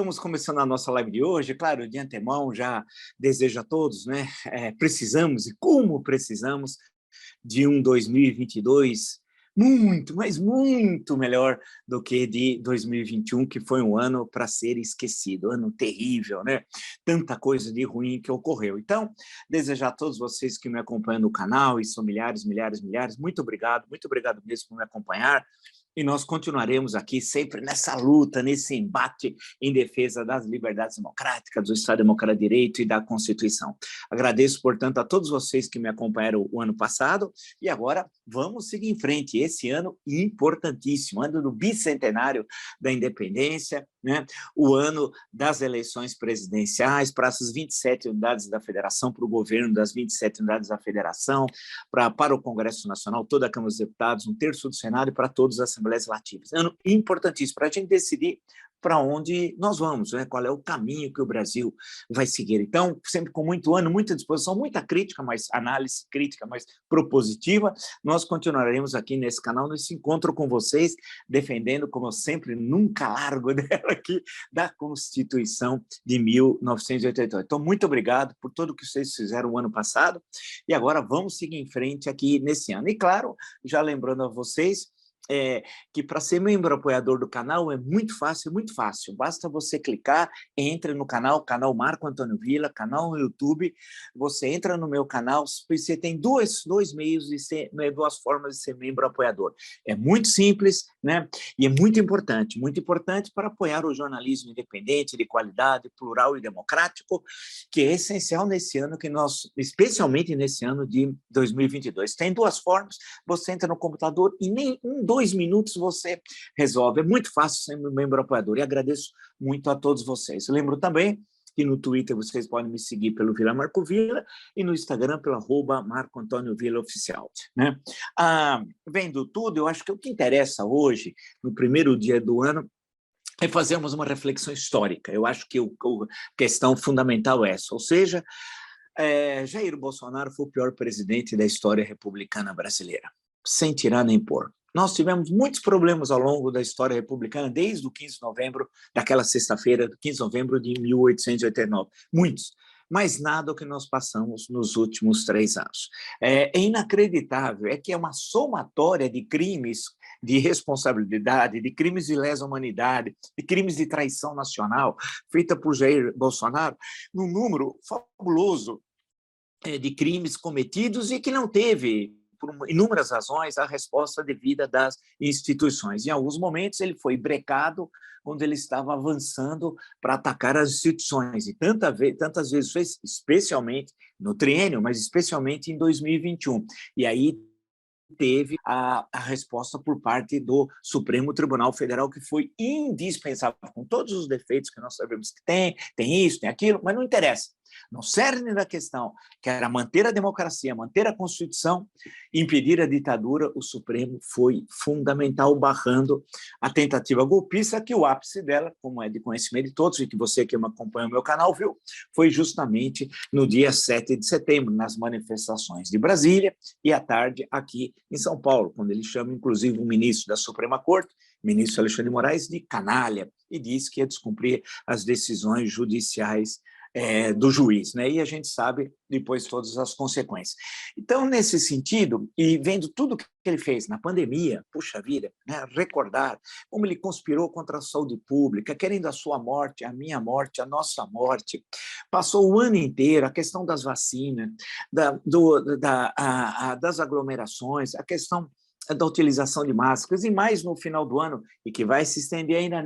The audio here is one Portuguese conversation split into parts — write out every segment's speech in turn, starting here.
Estamos começando a nossa live de hoje. Claro, de antemão, já desejo a todos, né? Precisamos, e como precisamos, de um 2022 muito, mas muito melhor do que de 2021, que foi um ano para ser esquecido, ano terrível, né? Tanta coisa de ruim que ocorreu. Então, desejar a todos vocês que me acompanham no canal, e são milhares, milhares, milhares, muito obrigado mesmo por me acompanhar. E nós continuaremos aqui sempre nessa luta, nesse embate em defesa das liberdades democráticas, do Estado Democrático de Direito e da Constituição. Agradeço, portanto, a todos vocês que me acompanharam o ano passado e agora vamos seguir em frente. Esse ano importantíssimo, ano do bicentenário da independência, né? O ano das eleições presidenciais para as 27 unidades da federação, para o governo das 27 unidades da federação, para o Congresso Nacional, toda a Câmara dos Deputados, um terço do Senado e para todas as assembleias legislativas. Ano importantíssimo para a gente decidir para onde nós vamos, né? Qual é o caminho que o Brasil vai seguir. Então, sempre com muito ânimo, muita disposição, muita crítica, mas análise crítica, mas propositiva, nós continuaremos aqui nesse canal, nesse encontro com vocês, defendendo, como eu sempre, nunca largo dela aqui, da Constituição de 1988. Então, muito obrigado por tudo que vocês fizeram o ano passado, e agora vamos seguir em frente aqui nesse ano. E, claro, já lembrando a vocês, que para ser membro apoiador do canal é muito fácil, basta você clicar, entre no canal Marco Antônio Villa, canal no YouTube, você entra no meu canal, você tem dois meios de ser, duas formas de ser membro apoiador. É muito simples, né? E é muito importante para apoiar o jornalismo independente, de qualidade, plural e democrático, que é essencial nesse ano que nós, especialmente nesse ano de 2022. Tem duas formas, você entra no computador e nem 2 minutos você resolve. É muito fácil ser membro apoiador e agradeço muito a todos vocês. Lembro também que no Twitter vocês podem me seguir pelo Vila Marco Villa e no Instagram pelo @Marco Antônio Villa Oficial, né? Vendo tudo, eu acho que o que interessa hoje, no primeiro dia do ano, é fazermos uma reflexão histórica. Eu acho que a questão fundamental é essa, ou seja, Jair Bolsonaro foi o pior presidente da história republicana brasileira, sem tirar nem pôr. Nós tivemos muitos problemas ao longo da história republicana, desde o 15 de novembro, daquela sexta-feira, do 15 de novembro de 1889. Muitos, mas nada o que nós passamos nos últimos 3 anos. É inacreditável, é que é uma somatória de crimes de responsabilidade, de crimes de lesa humanidade, de crimes de traição nacional, feita por Jair Bolsonaro, num número fabuloso de crimes cometidos e que não teve, por inúmeras razões, a resposta devida das instituições. Em alguns momentos, ele foi brecado quando ele estava avançando para atacar as instituições, e tantas vezes fez, especialmente no triênio, mas especialmente em 2021. E aí teve a resposta por parte do Supremo Tribunal Federal, que foi indispensável, com todos os defeitos que nós sabemos que tem isso, tem aquilo, mas não interessa. No cerne da questão, que era manter a democracia, manter a Constituição, impedir a ditadura, o Supremo foi fundamental, barrando a tentativa golpista, que o ápice dela, como é de conhecimento de todos, e que você que me acompanha no meu canal viu, foi justamente no dia 7 de setembro, nas manifestações de Brasília, e à tarde aqui em São Paulo, quando ele chama, inclusive, o ministro da Suprema Corte, ministro Alexandre de Moraes, de canalha, e diz que ia descumprir as decisões judiciais do juiz, né? E a gente sabe depois todas as consequências. Então, nesse sentido, e vendo tudo que ele fez na pandemia, puxa vida, né? Recordar como ele conspirou contra a saúde pública, querendo a sua morte, a minha morte, a nossa morte, passou o ano inteiro, a questão das vacinas, das aglomerações, a questão da utilização de máscaras, e mais no final do ano, e que vai se estender ainda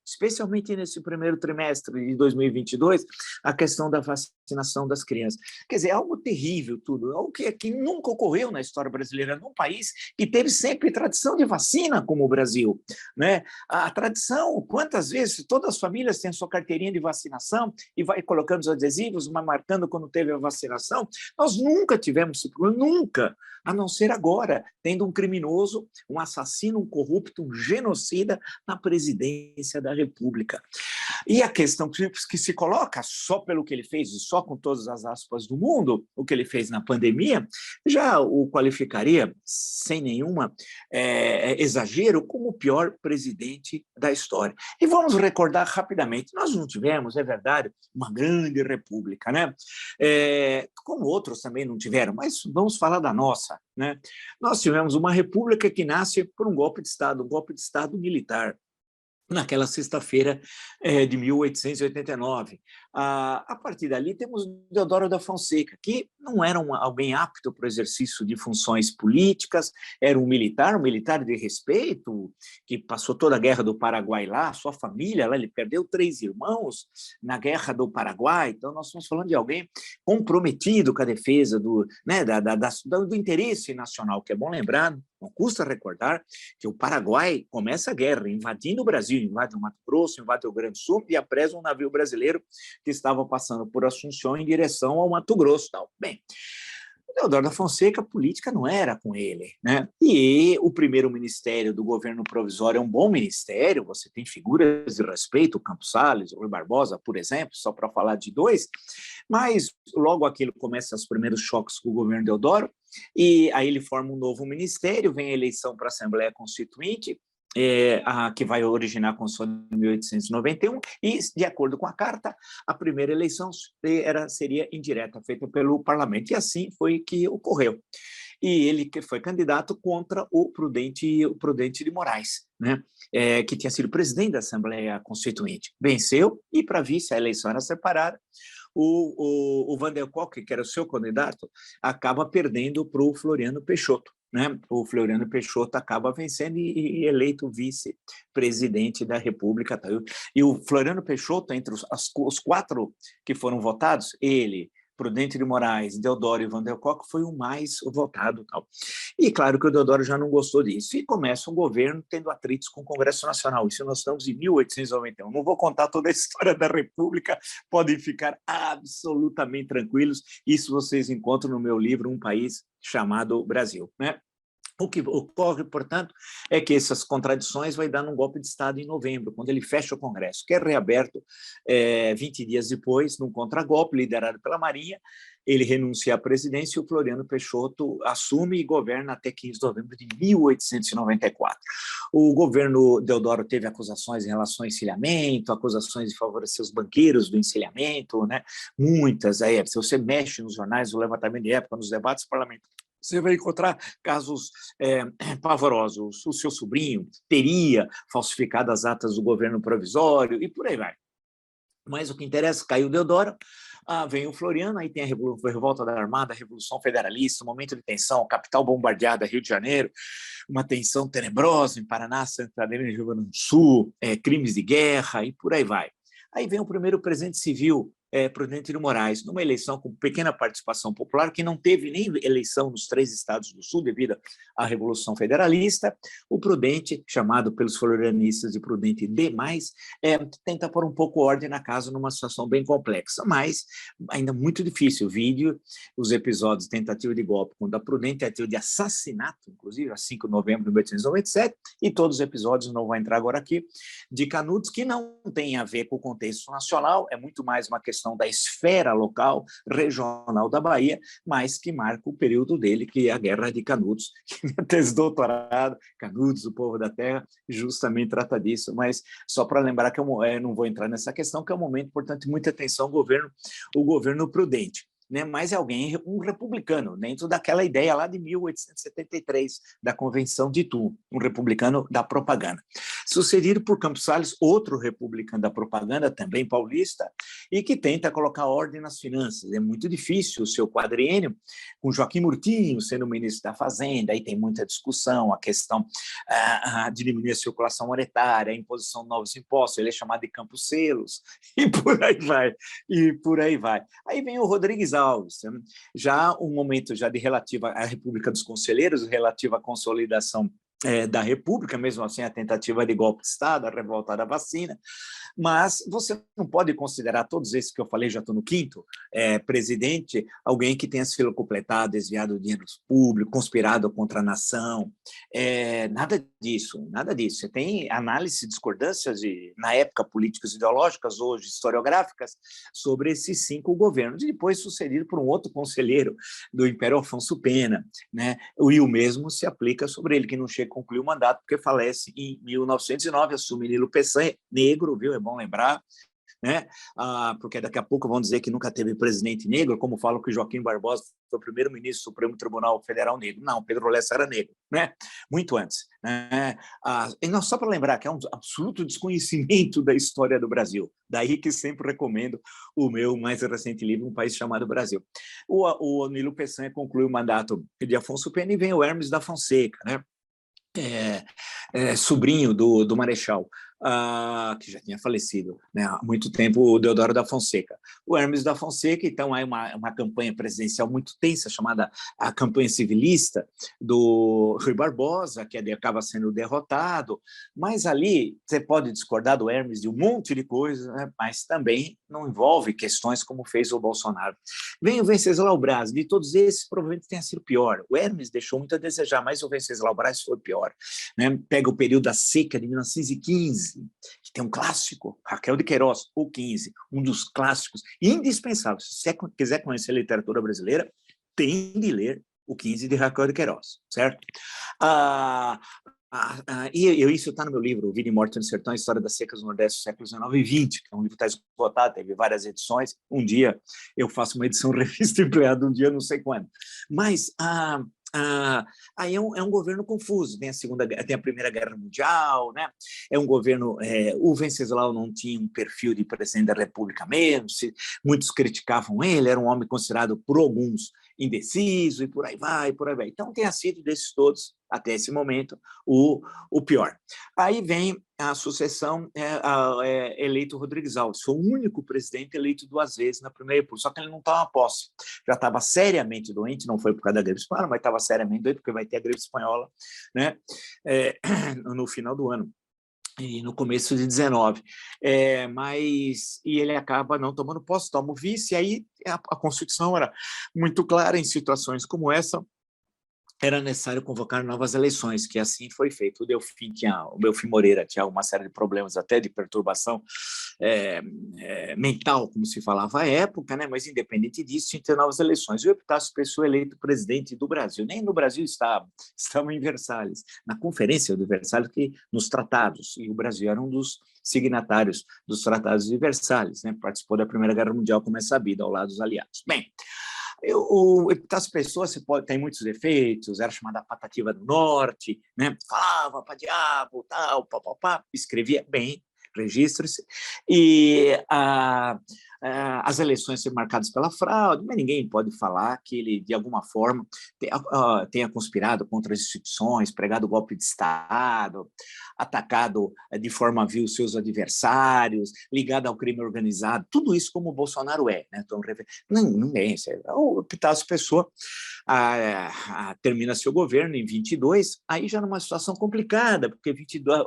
especialmente nesse primeiro trimestre de 2022, a questão da vacinação das crianças. Quer dizer, é algo terrível tudo, algo que nunca ocorreu na história brasileira, num país que teve sempre tradição de vacina como o Brasil, né? A tradição, quantas vezes todas as famílias têm a sua carteirinha de vacinação e vai colocando os adesivos, marcando quando teve a vacinação. Nós nunca tivemos esse problema, nunca. a não ser agora, tendo um criminoso, um assassino, um corrupto, um genocida na presidência da República. E a questão que se coloca, só pelo que ele fez, e só com todas as aspas do mundo, o que ele fez na pandemia, já o qualificaria, sem nenhuma exagero, como o pior presidente da história. E vamos recordar rapidamente, nós não tivemos, é verdade, uma grande república, né? Como outros também não tiveram, mas vamos falar da nossa, né? Nós tivemos uma república que nasce por um golpe de Estado militar, naquela sexta-feira de 1889. A partir dali, temos Deodoro da Fonseca, que não era alguém apto para o exercício de funções políticas, era um militar de respeito, que passou toda a Guerra do Paraguai lá, sua família lá, ele perdeu 3 irmãos na Guerra do Paraguai, então nós estamos falando de alguém comprometido com a defesa do interesse nacional, que é bom lembrar, não custa recordar que o Paraguai começa a guerra invadindo o Brasil, invade o Mato Grosso, invade o Rio Grande do Sul e apresa um navio brasileiro que estava passando por Assunção em direção ao Mato Grosso. Tal. Bem, o Deodoro da Fonseca, a política não era com ele, né? E o primeiro ministério do governo provisório é um bom ministério, você tem figuras de respeito, o Campos Salles, o Rui Barbosa, por exemplo, só para falar de 2, mas logo aquilo começa os primeiros choques com o governo Deodoro, e aí ele forma um novo ministério, vem a eleição para a Assembleia Constituinte, que vai originar a Constituição de 1891, e, de acordo com a carta, a primeira eleição seria indireta, feita pelo parlamento, e assim foi que ocorreu. E ele que foi candidato contra o Prudente de Moraes, né? Que tinha sido presidente da Assembleia Constituinte. Venceu, e para vice a eleição era separada. O Van der Kolk, que era o seu candidato, acaba perdendo para o Floriano Peixoto. Né? O Floriano Peixoto acaba vencendo e eleito vice-presidente da República. Tá? E o Floriano Peixoto, entre os 4 que foram votados, ele, Prudente de Moraes, Deodoro e Van der Kolk, foi o mais votado. Tal. E claro que o Deodoro já não gostou disso. E começa um governo tendo atritos com o Congresso Nacional. Isso nós estamos em 1891. Não vou contar toda a história da República, podem ficar absolutamente tranquilos. Isso vocês encontram no meu livro Um País Chamado Brasil. Né? O que ocorre, portanto, é que essas contradições vai dar num golpe de Estado em novembro, quando ele fecha o Congresso, que é reaberto 20 dias depois, num contragolpe liderado pela Marinha. Ele renuncia à presidência e o Floriano Peixoto assume e governa até 15 de novembro de 1894. O governo Deodoro teve acusações em relação ao encilhamento, acusações de favorecer os banqueiros do encilhamento, né? Muitas. Aí, se você mexe nos jornais, o levantamento de época, nos debates parlamentares, você vai encontrar casos pavorosos. O seu sobrinho teria falsificado as atas do governo provisório e por aí vai. Mas o que interessa, caiu Deodoro, vem o Floriano, aí tem a revolta da Armada, a Revolução Federalista, um momento de tensão, capital bombardeada, Rio de Janeiro, uma tensão tenebrosa em Paraná, Santa Catarina e Rio Grande do Sul, crimes de guerra e por aí vai. Aí vem o primeiro presidente civil, Prudente de Moraes, numa eleição com pequena participação popular, que não teve nem eleição nos 3 estados do Sul, devido à Revolução Federalista. O Prudente, chamado pelos florianistas de Prudente demais, tenta pôr um pouco ordem na casa numa situação bem complexa, mas ainda muito difícil. Vídeo, os episódios de tentativa de golpe contra Prudente, tentativa de assassinato, inclusive, a 5 de novembro de 1897, e todos os episódios, não vou entrar agora aqui, de Canudos, que não tem a ver com o contexto nacional, é muito mais uma questão da esfera local, regional da Bahia, mas que marca o período dele, que é a Guerra de Canudos, que minha tese de doutorado, Canudos, o povo da terra, justamente trata disso, mas só para lembrar que eu não vou entrar nessa questão, que é um momento, portanto, muita atenção o governo Prudente. Né, mas é alguém, um republicano, dentro daquela ideia lá de 1873, da Convenção de Itu, um republicano da propaganda. Sucedido por Campos Salles, outro republicano da propaganda, também paulista, e que tenta colocar ordem nas finanças. É muito difícil o seu quadriênio, com Joaquim Murtinho sendo ministro da Fazenda, aí tem muita discussão, a questão de diminuir a circulação monetária, a imposição de novos impostos, ele é chamado de Campos Selos, e por aí vai, Aí vem o Rodrigues Alves, já um momento já de relativa à República dos Conselheiros, relativa à consolidação da República, mesmo assim a tentativa de golpe de Estado, a revolta da vacina, mas você não pode considerar todos esses que eu falei, já estou no quinto, presidente, alguém que tenha sido completado, desviado dinheiro público, conspirado contra a nação, nada disso, nada disso. Você tem análise, discordâncias, na época, políticas ideológicas, hoje historiográficas, sobre esses 5 governos, e depois sucedido por um outro conselheiro do Império, Afonso Pena, né? E o mesmo se aplica sobre ele, que não chega a concluir o mandato, porque falece em 1909, assume Nilo Peçanha, negro, viu? É bom lembrar, né? Porque daqui a pouco vão dizer que nunca teve presidente negro, como falam que Joaquim Barbosa foi o primeiro-ministro do Supremo Tribunal Federal negro. Não, Pedro Lessa era negro, né? Muito antes. Né? E não, só para lembrar que é um absoluto desconhecimento da história do Brasil. Daí que sempre recomendo o meu mais recente livro, Um País Chamado Brasil. O Nilo Peçanha conclui o mandato de Afonso Pena e vem o Hermes da Fonseca, né? Sobrinho do Marechal, que já tinha falecido, né, há muito tempo, o Deodoro da Fonseca. O Hermes da Fonseca, então, há uma campanha presidencial muito tensa, chamada a campanha civilista do Rui Barbosa, que acaba sendo derrotado, mas ali você pode discordar do Hermes de um monte de coisas, né, mas também não envolve questões como fez o Bolsonaro. Vem o Venceslau Braz, de todos esses, provavelmente tenha sido pior. O Hermes deixou muito a desejar, mas o Venceslau Braz foi pior. Né? Pega o período da seca de 1915, que tem um clássico, Raquel de Queiroz, ou 15, um dos clássicos indispensáveis. Se você quiser conhecer a literatura brasileira, tem de ler o 15 de Raquel de Queiroz, certo? Isso está no meu livro, Vida e Morte no Sertão, a História das Secas do Nordeste, séculos XIX e XX, que é um livro que está esgotado, teve várias edições. Um dia eu faço uma edição revista empleada, um dia não sei quando. Mas aí é um governo confuso, tem a Primeira Guerra Mundial, né? É um governo, o Venceslau não tinha um perfil de presidente da República mesmo, muitos criticavam ele, era um homem considerado por alguns indeciso, e por aí vai, por aí vai. Então, tenha sido desses todos, até esse momento, o pior. Aí vem a sucessão, eleito Rodrigues Alves, foi o único presidente eleito 2 vezes na primeira república, só que ele não estava posse, já estava seriamente doente, não foi por causa da gripe espanhola, mas estava seriamente doente, porque vai ter a gripe espanhola, né, no final do ano. E no começo de 19, e ele acaba não tomando posse, toma o vice, e aí a Constituição era muito clara em situações como essa, era necessário convocar novas eleições, que assim foi feito. O Delfim Moreira tinha uma série de problemas, até de perturbação mental, como se falava à época, né? Mas independente disso, tinha que ter novas eleições. E o Epitácio Pessoa eleito presidente do Brasil. Nem no Brasil estavam em Versalhes, na Conferência de Versalhes, que nos tratados, e o Brasil era um dos signatários dos tratados de Versalhes, né? Participou da Primeira Guerra Mundial, como é sabido, ao lado dos aliados. Bem, o Epitácio Pessoa tem muitos defeitos, era chamada Patativa do Norte, né? Falava para diabo, tal, papapá, escrevia bem, registre-se, e as eleições são marcadas pela fraude, mas ninguém pode falar que ele, de alguma forma, tenha conspirado contra as instituições, pregado golpe de Estado, atacado de forma vil seus adversários, ligado ao crime organizado, tudo isso como o Bolsonaro é. Né? Então, não é isso. O Epitácio Pessoa termina seu governo em 22, aí já numa situação complicada, porque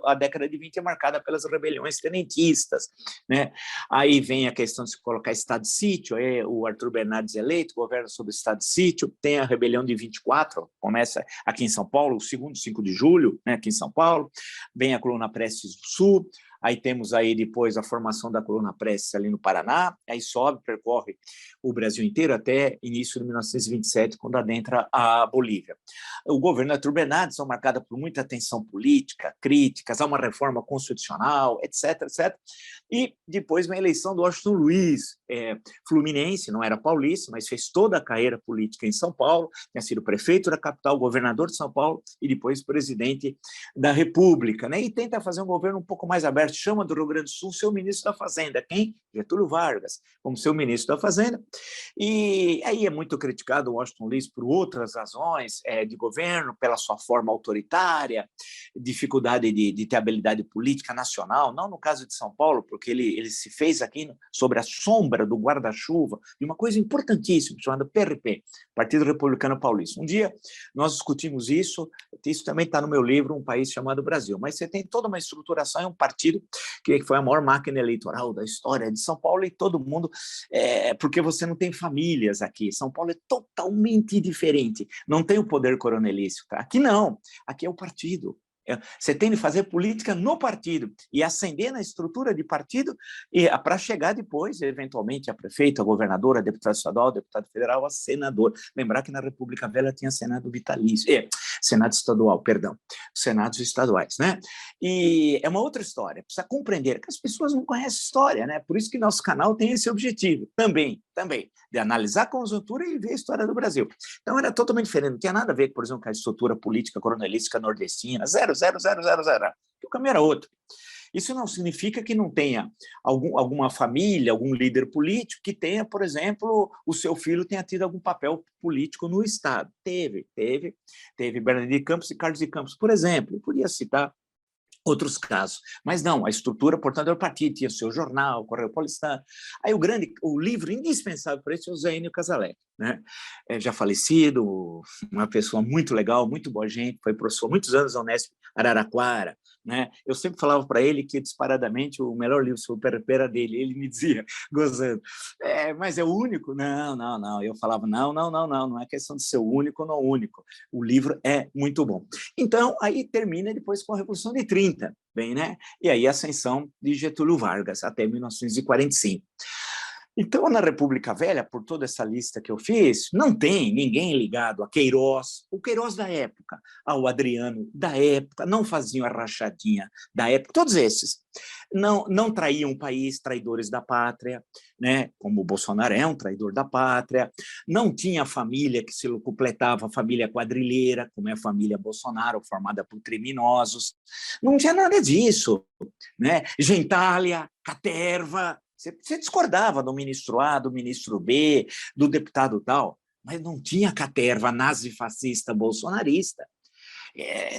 a década de 20 é marcada pelas rebeliões tenentistas, né? Aí vem a questão de se colocar estado de sítio, o Arthur Bernardes eleito, governa sob o estado de sítio, tem a rebelião de 24, começa aqui em São Paulo, o segundo 5 de julho, né, aqui em São Paulo, vem a coluna Prestes do Sul, aí temos aí depois a formação da coluna Prestes ali no Paraná, aí sobe, percorre o Brasil inteiro até início de 1927, quando adentra a Bolívia. O governo Arthur Bernardes é marcado por muita tensão política, críticas, há uma reforma constitucional, etc, etc. E depois vem a eleição do Washington Luiz, fluminense, não era paulista, mas fez toda a carreira política em São Paulo, tinha sido prefeito da capital, governador de São Paulo e depois presidente da República, né? E tenta fazer um governo um pouco mais aberto, chama do Rio Grande do Sul seu ministro da Fazenda, quem? Getúlio Vargas, como seu ministro da Fazenda. E aí é muito criticado o Washington Luiz por outras razões de governo, pela sua forma autoritária, dificuldade de ter habilidade política nacional, não no caso de São Paulo, porque ele se fez aqui sobre a sombra história do guarda-chuva de uma coisa importantíssima, chamada PRP, Partido Republicano Paulista. Um dia nós discutimos isso também está no meu livro, Um País Chamado Brasil, mas você tem toda uma estruturação, é um partido que foi a maior máquina eleitoral da história de São Paulo, e todo mundo, porque você não tem famílias aqui, São Paulo é totalmente diferente, não tem o poder coronelício, tá? Aqui não, aqui é o partido. Você tem de fazer política no partido e ascender na estrutura de partido para chegar depois, eventualmente, a prefeito, a governador, a deputado estadual, a deputado federal, a senador. Lembrar que na República Velha tinha Senado vitalício, Senado estadual, perdão, Senados estaduais, né? E é uma outra história, precisa compreender que as pessoas não conhecem história, né? Por isso que nosso canal tem esse objetivo, também, de analisar a conjuntura e ver a história do Brasil. Então era totalmente diferente, não tinha nada a ver, por exemplo, com a estrutura política coronelística nordestina, zero. O caminho era outro. Isso não significa que não tenha alguma família, algum líder político que tenha, por exemplo, o seu filho tenha tido algum papel político no Estado. Teve Bernardino de Campos e Carlos de Campos, por exemplo. Eu podia citar outros casos, mas não, a estrutura, portanto, era o partido, tinha o seu jornal, o Correio Paulistano. Aí o livro indispensável para isso é o Zé Enio Casalec, né? Já falecido, uma pessoa muito legal, muito boa gente, foi professor muitos anos da Unesp Araraquara, né? Eu sempre falava para ele que, disparadamente, o melhor livro sobre o PRP era dele, ele me dizia, gozando, mas é o único? Não, eu falava, não é questão de ser o único ou não único, o livro é muito bom. Então, aí termina depois com a Revolução de 30, bem, né? E aí a ascensão de Getúlio Vargas, até 1945. Então, na República Velha, por toda essa lista que eu fiz, não tem ninguém ligado a Queiroz, o Queiroz da época, ao Adriano da época, não faziam a rachadinha da época, todos esses. Não traíam o país, traidores da pátria, né? Como o Bolsonaro é um traidor da pátria, não tinha família que se completava, família quadrilheira, como é a família Bolsonaro, formada por criminosos, não tinha nada disso, né? Gentalha, caterva. Você discordava do ministro A, do ministro B, do deputado tal, mas não tinha caterva nazifascista bolsonarista.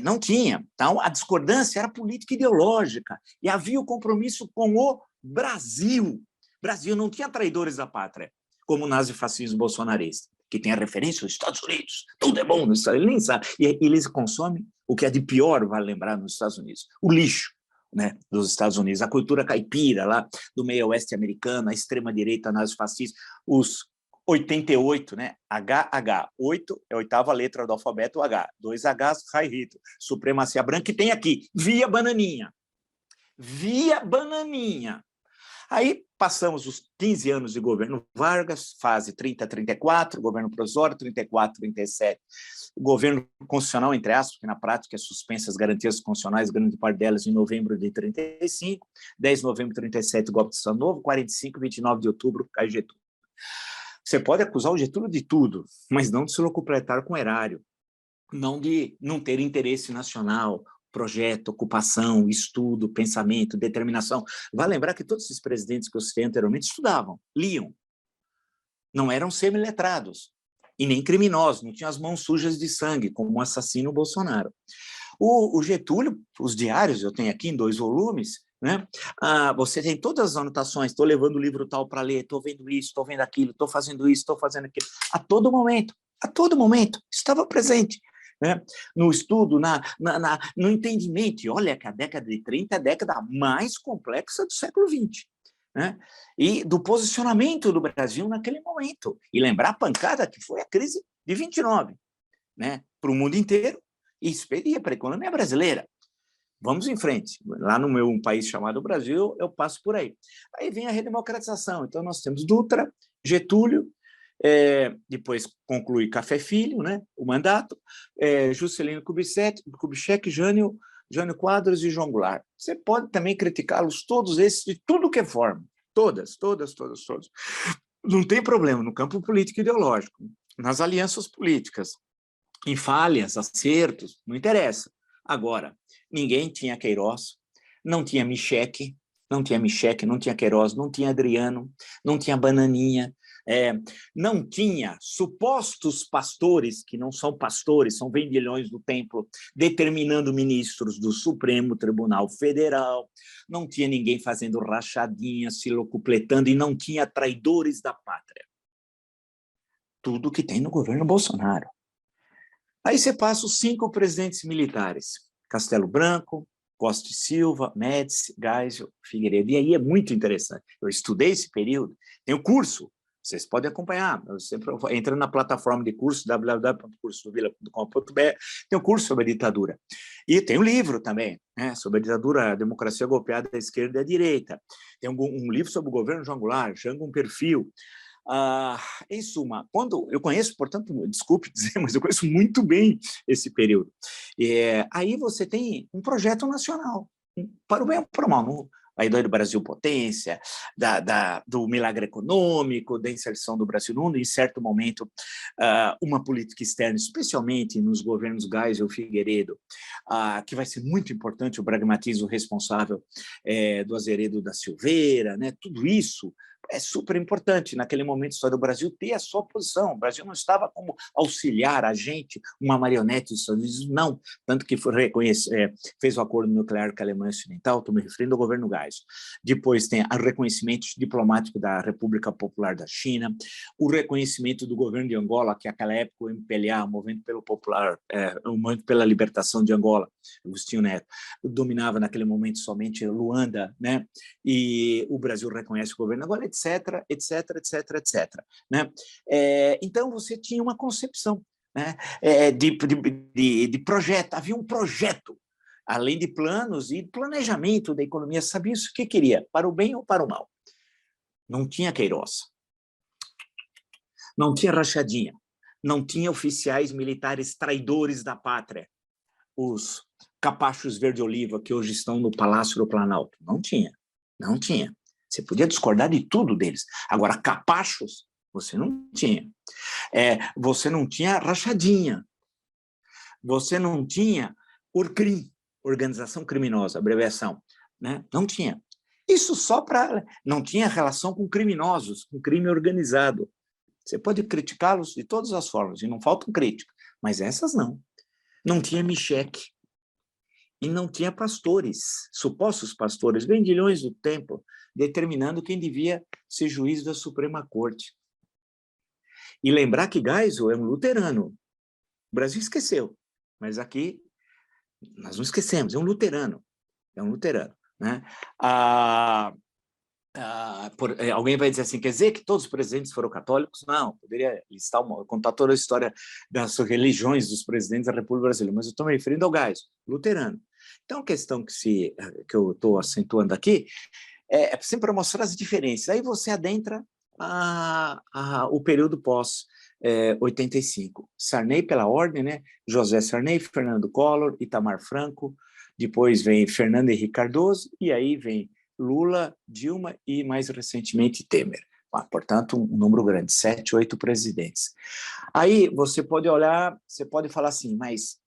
Não tinha. Então, a discordância era política ideológica e havia o compromisso com o Brasil. Brasil não tinha traidores da pátria, como o nazifascismo bolsonarista, que tem a referência aos Estados Unidos. Tudo é bom nos Estados Unidos, ele nem sabe. E eles consomem o que é de pior, vale lembrar, nos Estados Unidos, o lixo. Né, dos Estados Unidos, a cultura caipira lá do meio oeste americano, a extrema-direita nazifascista, os 88, né? HH, 8 é a oitava letra do alfabeto H, 2 Hs, Heil Hitler, supremacia branca, que tem aqui, via bananinha. Aí passamos os 15 anos de governo Vargas, fase 30-34, governo provisório, 34-37, governo constitucional, entre aspas, que na prática é suspensa as garantias constitucionais, grande parte delas em novembro de 35, 10 de novembro de 37, golpe de Estado Novo, 45, 29 de outubro, cai Getúlio. Você pode acusar o Getúlio de tudo, mas não de se locupletar com o erário, não de não ter interesse nacional, projeto, ocupação, estudo, pensamento, determinação. Vale lembrar que todos esses presidentes que eu citei anteriormente estudavam, liam, não eram semiletrados e nem criminosos, não tinham as mãos sujas de sangue, como o assassino Bolsonaro. O Getúlio, os diários, eu tenho aqui em 2 volumes, né? Você tem todas as anotações, estou levando o livro tal para ler, estou vendo isso, estou vendo aquilo, estou fazendo isso, estou fazendo aquilo, a todo momento, estava presente. Né? No estudo, no entendimento. E olha que a década de 30 é a década mais complexa do século XX. Né? E do posicionamento do Brasil naquele momento. E lembrar a pancada que foi a crise de 29, né? Para o mundo inteiro e expedia para a economia brasileira. Vamos em frente. Lá no meu país chamado Brasil, eu passo por aí. Aí vem a redemocratização. Então, nós temos Dutra, Getúlio, depois conclui Café Filho, né, o mandato, Juscelino Kubitschek, Jânio Quadros e João Goulart. Você pode também criticá-los todos esses de tudo que é forma, todas. Não tem problema no campo político e ideológico, nas alianças políticas, em falhas, acertos, não interessa. Agora, ninguém tinha Queiroz, não tinha Michek, não tinha Queiroz, não tinha Adriano, não tinha Bananinha, Não tinha supostos pastores, que não são pastores, são vendilhões do templo, determinando ministros do Supremo Tribunal Federal, não tinha ninguém fazendo rachadinha, se locupletando, e não tinha traidores da pátria. Tudo que tem no governo Bolsonaro. Aí você passa os 5 presidentes militares, Castelo Branco, Costa e Silva, Médici, Geisel, Figueiredo. E aí é muito interessante. Eu estudei esse período, tem o curso, vocês podem acompanhar. Eu sempre entrando na plataforma de curso, www.cursodovila.com.br, tem o curso sobre a ditadura. E tem um livro também, né, sobre a ditadura, a democracia golpeada da esquerda e da direita. Tem um livro sobre o governo João Goulart, Jango, um perfil. Em suma, quando eu conheço, portanto, desculpe dizer, mas eu conheço muito bem esse período. Aí você tem um projeto nacional, para o bem ou para o mal, a ideia do Brasil potência, do milagre econômico, da inserção do Brasil no mundo, em certo momento, uma política externa, especialmente nos governos Geisel e Figueiredo, que vai ser muito importante, o pragmatismo responsável do Azeredo da Silveira, né? Tudo isso é super importante naquele momento da história do Brasil ter a sua posição. O Brasil não estava como auxiliar a gente, uma marionete dos Estados Unidos, não. Tanto que fez o acordo nuclear com a Alemanha Ocidental, estou me referindo ao governo Geisel. Depois tem o reconhecimento diplomático da República Popular da China, o reconhecimento do governo de Angola, que naquela época o MPLA, o Movimento pelo Popular, o Movimento pela Libertação de Angola, Agostinho Neto, dominava naquele momento somente Luanda, né? E o Brasil reconhece o governo Angola, etc, etc, etc, etc. Né? Então, você tinha uma concepção, né, de projeto, havia um projeto, além de planos e planejamento da economia, sabia isso que queria, para o bem ou para o mal. Não tinha Queiroz, não tinha rachadinha, não tinha oficiais militares traidores da pátria, os capachos verde-oliva que hoje estão no Palácio do Planalto. Não tinha, não tinha. Você podia discordar de tudo deles. Agora, capachos, você não tinha. Você não tinha rachadinha. Você não tinha ORCRIM, Organização Criminosa, abreviação. Né? Não tinha. Isso só para... Não tinha relação com criminosos, com crime organizado. Você pode criticá-los de todas as formas, e não faltam críticas, mas essas não. Não tinha micheque. E não tinha pastores, supostos pastores, vendilhões do templo, determinando quem devia ser juiz da Suprema Corte. E lembrar que Geisel é um luterano. O Brasil esqueceu, mas aqui nós não esquecemos, é um luterano. É um luterano. Né? Alguém vai dizer assim, quer dizer que todos os presidentes foram católicos? Não, poderia contar toda a história das religiões dos presidentes da República Brasileira, mas eu estou me referindo ao Geisel, luterano. Então, a questão que eu estou acentuando aqui é sempre para mostrar as diferenças. Aí você adentra o período pós-85. Sarney, pela ordem, né? José Sarney, Fernando Collor, Itamar Franco, depois vem Fernando Henrique Cardoso, e aí vem Lula, Dilma e, mais recentemente, Temer. Portanto, um número grande, 7, 8 presidentes. Aí você pode olhar, você pode falar assim, mas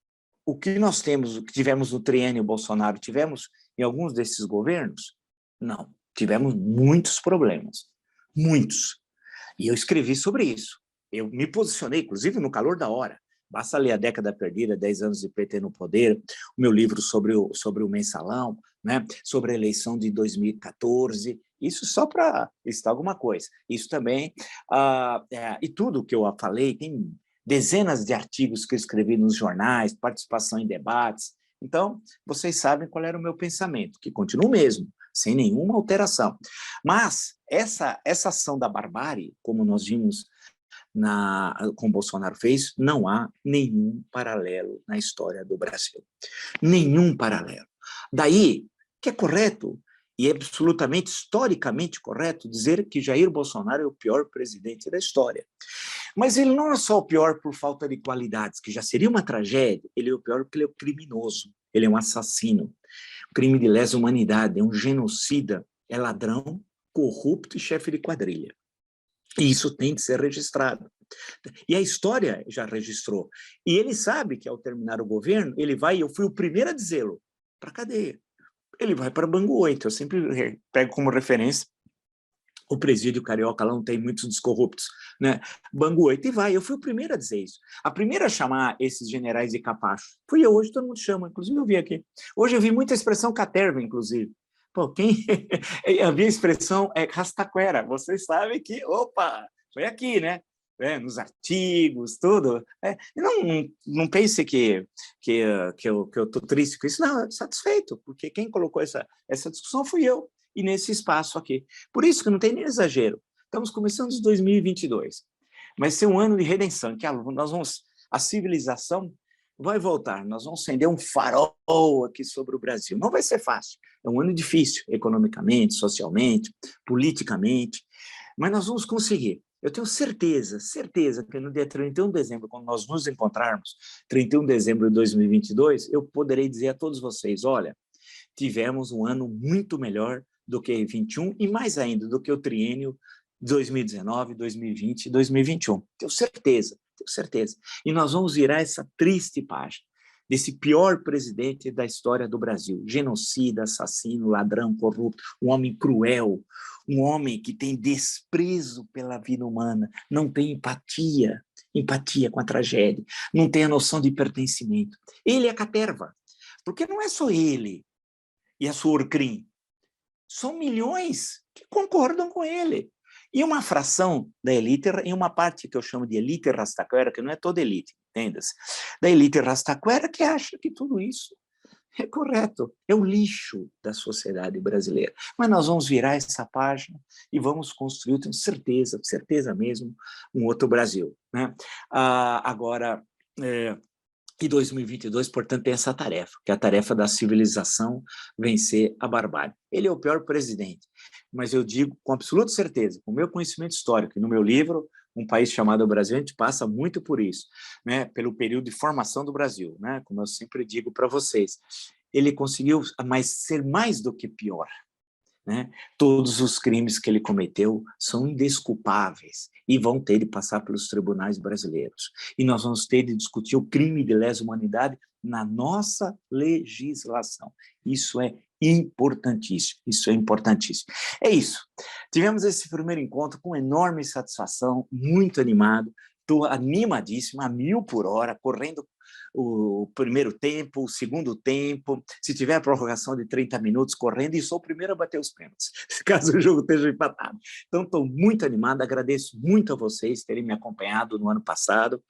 o que nós temos, o que tivemos no triênio Bolsonaro, tivemos em alguns desses governos? Não, tivemos muitos problemas, muitos. E eu escrevi sobre isso. Eu me posicionei, inclusive, no calor da hora. Basta ler A Década Perdida, 10 anos de PT no poder, o meu livro sobre o mensalão, né? Sobre a eleição de 2014, isso só para listar alguma coisa. Isso também, e tudo que eu falei, tem dezenas de artigos que eu escrevi nos jornais, participação em debates. Então, vocês sabem qual era o meu pensamento, que continua o mesmo, sem nenhuma alteração. Mas essa ação da barbárie, como nós vimos como Bolsonaro fez, não há nenhum paralelo na história do Brasil. Nenhum paralelo. Daí que é correto, e é absolutamente, historicamente correto, dizer que Jair Bolsonaro é o pior presidente da história. Mas ele não é só o pior por falta de qualidades, que já seria uma tragédia, ele é o pior porque ele é um criminoso, ele é um assassino, crime de lesa humanidade, é um genocida, é ladrão, corrupto e chefe de quadrilha. E isso tem de ser registrado. E a história já registrou. E ele sabe que, ao terminar o governo, ele vai, eu fui o primeiro a dizê-lo, para a cadeia. Ele vai para Bangu 8. Eu sempre pego como referência o presídio carioca lá não tem muitos descorruptos, né? Bangu 8 e vai. Eu fui o primeiro a dizer isso. A primeira a chamar esses generais de capacho fui eu. Hoje todo mundo chama, inclusive eu vi aqui. Hoje eu vi muita expressão caterva, inclusive. Pô, quem... a minha expressão é rastaquera. Vocês sabem que, opa, foi aqui, né? Nos artigos, tudo. Não pense que eu estou triste com isso. Não, satisfeito, porque quem colocou essa discussão fui eu, e nesse espaço aqui. Por isso que não tem nem exagero. Estamos começando os 2022. Vai ser um ano de redenção, que a civilização vai voltar. Nós vamos acender um farol aqui sobre o Brasil. Não vai ser fácil. É um ano difícil, economicamente, socialmente, politicamente, mas nós vamos conseguir. Eu tenho certeza que no dia 31 de dezembro, quando nós nos encontrarmos, 31 de dezembro de 2022, eu poderei dizer a todos vocês, olha, tivemos um ano muito melhor do que 21 e mais ainda do que o triênio 2019, 2020 e 2021. Tenho certeza. E nós vamos virar essa triste página desse pior presidente da história do Brasil, genocida, assassino, ladrão, corrupto, um homem cruel, um homem que tem desprezo pela vida humana, não tem empatia com a tragédia, não tem a noção de pertencimento. Ele é caterva, porque não é só ele e a sua Orcrim, são milhões que concordam com ele. E uma fração da elite, em uma parte que eu chamo de elite rastaquera, que não é toda elite, entenda-se, da elite rastaquera que acha que tudo isso é correto, é o lixo da sociedade brasileira. Mas nós vamos virar essa página e vamos construir, tenho certeza mesmo, um outro Brasil, né? Agora, e 2022, portanto, tem essa tarefa, que é a tarefa da civilização vencer a barbárie. Ele é o pior presidente, mas eu digo com absoluta certeza, com o meu conhecimento histórico, e no meu livro, Um País Chamado Brasil, a gente passa muito por isso, né? Pelo período de formação do Brasil, né? Como eu sempre digo para vocês. Ele conseguiu ser mais do que pior. Né? Todos os crimes que ele cometeu são indesculpáveis e vão ter de passar pelos tribunais brasileiros. E nós vamos ter de discutir o crime de lesa humanidade na nossa legislação. Isso é importantíssimo, É isso. Tivemos esse primeiro encontro com enorme satisfação, muito animado, estou animadíssimo, a 1000 por hora, correndo o primeiro tempo, o segundo tempo, se tiver prorrogação de 30 minutos correndo, e sou o primeiro a bater os pênaltis, caso o jogo esteja empatado. Então, estou muito animado, agradeço muito a vocês terem me acompanhado no ano passado,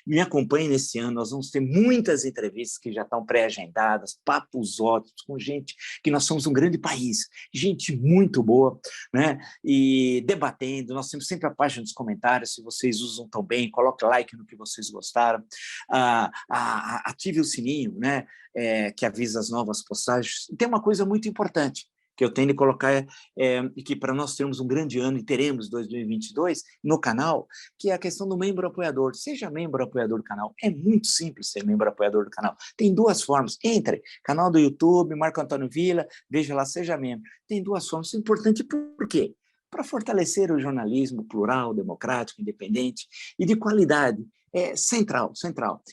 me acompanhem nesse ano, nós vamos ter muitas entrevistas que já estão pré-agendadas, papos ótimos, com gente que nós somos um grande país, gente muito boa, né? E debatendo, nós temos sempre a página dos comentários, se vocês usam tão bem, coloque like no que vocês gostaram, ative o sininho, né, que avisa as novas postagens. E tem uma coisa muito importante que eu tenho de colocar, e que para nós termos um grande ano, e teremos 2022, no canal, que é a questão do membro apoiador. Seja membro apoiador do canal. É muito simples ser membro apoiador do canal. Tem duas formas. Entre, canal do YouTube, Marco Antônio Villa, veja lá, seja membro. Tem duas formas. Isso é importante por quê? Para fortalecer o jornalismo plural, democrático, independente e de qualidade. Central.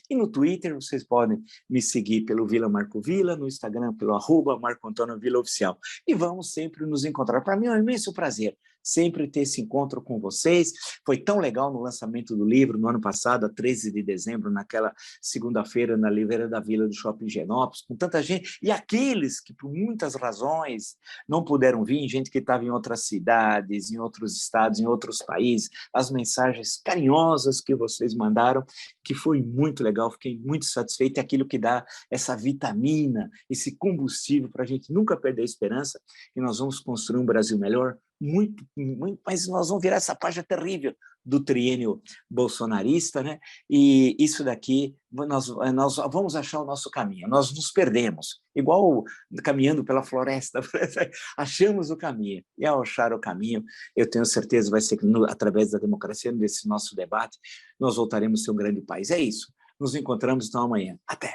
E no Twitter vocês podem me seguir pelo Vila Marco Villa, no Instagram pelo @Marco Antônio Villa Oficial. E vamos sempre nos encontrar. Para mim é um imenso prazer sempre ter esse encontro com vocês. Foi tão legal no lançamento do livro, no ano passado, a 13 de dezembro, naquela segunda-feira, na Livraria da Vila do Shopping Higienópolis, com tanta gente, e aqueles que, por muitas razões, não puderam vir, gente que estava em outras cidades, em outros estados, em outros países, as mensagens carinhosas que vocês mandaram, que foi muito legal, fiquei muito satisfeito, é aquilo que dá essa vitamina, esse combustível para a gente nunca perder a esperança, que nós vamos construir um Brasil melhor, mas nós vamos virar essa página terrível do triênio bolsonarista, né? E isso daqui, nós vamos achar o nosso caminho, nós nos perdemos, igual caminhando pela floresta, achamos o caminho, e ao achar o caminho, eu tenho certeza vai ser que através da democracia, desse nosso debate, nós voltaremos a ser um grande país. É isso, nos encontramos então amanhã. Até!